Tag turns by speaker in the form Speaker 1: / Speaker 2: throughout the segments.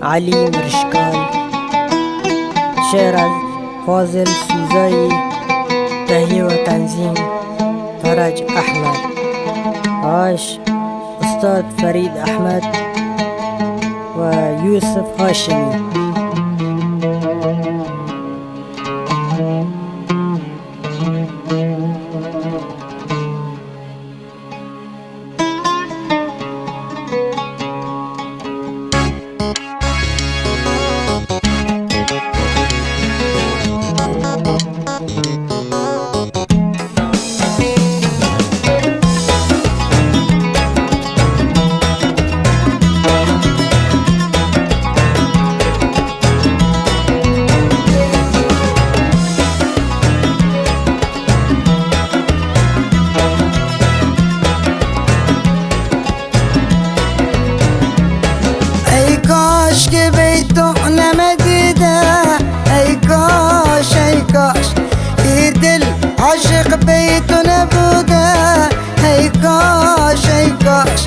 Speaker 1: علي مرشكان. شعر از فاضل سوزایی. تهیه و تنظیم فرج احمد. عاش استاد فرید احمد و یوسف هاشمی.
Speaker 2: کاش که بیتون نمدیده، ای کاش ای کاش ای دل عاشق بیتون نبوده، ای کاش ای کاش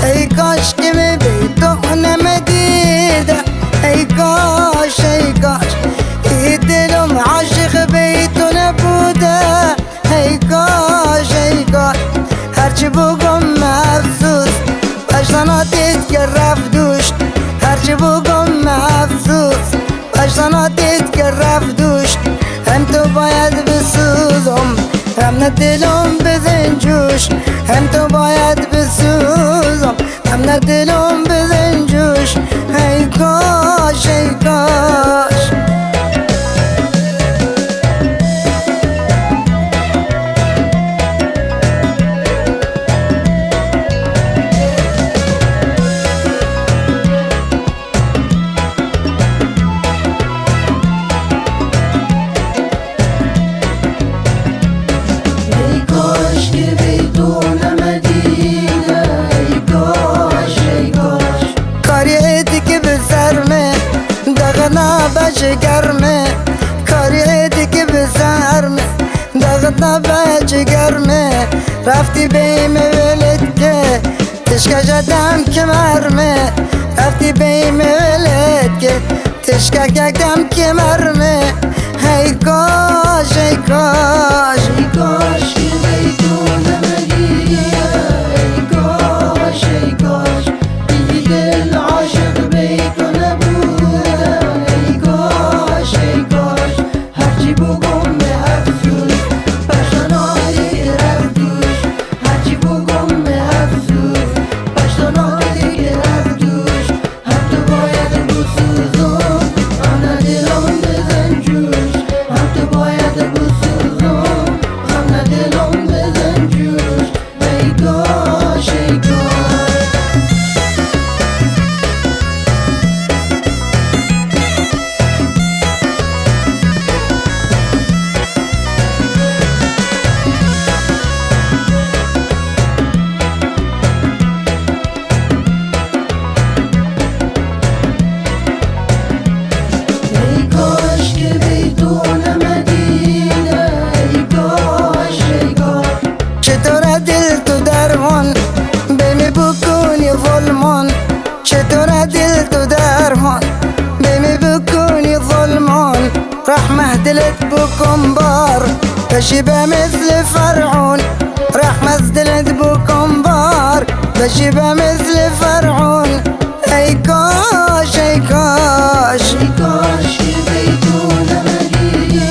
Speaker 2: ای کاش که بیتون نمدیده، ای کاش ای کاش ای دلم عاشق بیتون نبوده، ای کاش ای کاش هرچی بگم افسوس بشتناتیت که رفت دوش، هرچی بگم افسوس بشتناتیت که رفت دوش، هم تو باید بسوزم هم نه دلم بزن جوش، هم تو باید بسوزم هم نه دلم بزن جوش، ای کاش ای کاش. جگرمه کاریتی که بسرمه دغدنا به جگرمه رفتی بیم ولد که تشکا جدم کمرمه رفتی بیم ولد که تشکا جدم کمرمه ای کاش ای کاش ای کاش که بیتون نمدیه، ای کاش ای کاش ای دل عاشق بیتون چطور دل تو درمان بمی بکنی ظلمان، رحمه دلت بکن بار بشیبه مثل فرعون، رحمه دلت بکن بار بشیبه مثل فرعون، ای کاش ای کاش ای کاش که بیتون نمدیه،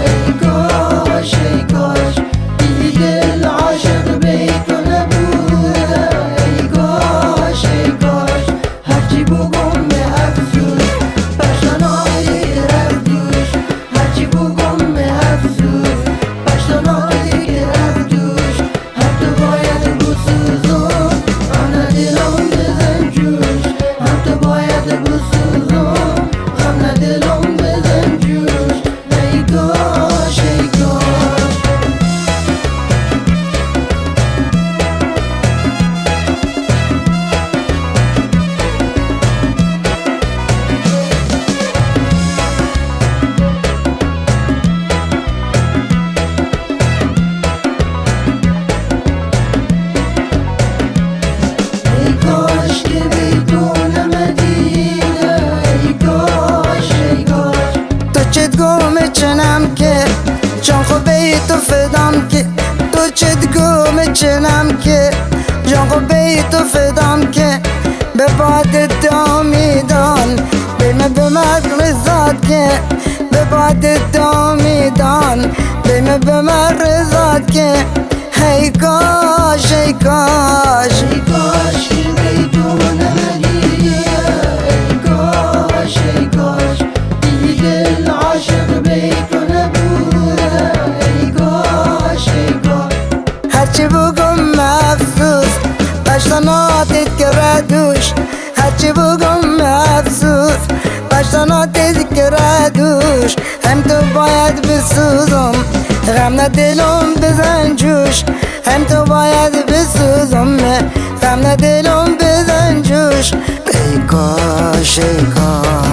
Speaker 2: ای کاش ای کاش ای دل عاشق بیتون نبوده، ای کاش ای کاش هرچی بگم به افسوس بشتنایی رفت دوش، هرچی بگم به افسوس بشتنایی رفت دوش، هم تو باید بسوزم هم نه دلم بزن جوش، هم تو باید بسوزم هم نه دلم بزن جوش، ای کاش ای کاش. ای کاش که بیتون نمدیه، تو فدام که تو چه تقوم چنم که جان بی تو فدام که به باد دامیدان بیم به مرزاد که به باد دامیدان بیم به مرزاد که هی کاش ای کاش ای کاش که بیتون هدیه ای کاش ای کاش دل عاشق بیتون بوده ای کاش ای کاش هرچی بگم مفسوس بشتناتت که ردوش هرچی بگم افسوس بشتناتت که ردوش هم تو باید بسوزم غم نه دلم بزن جوش هم تو باید بسوزم غم نه دلم بزن جوش ای کاش ای کاش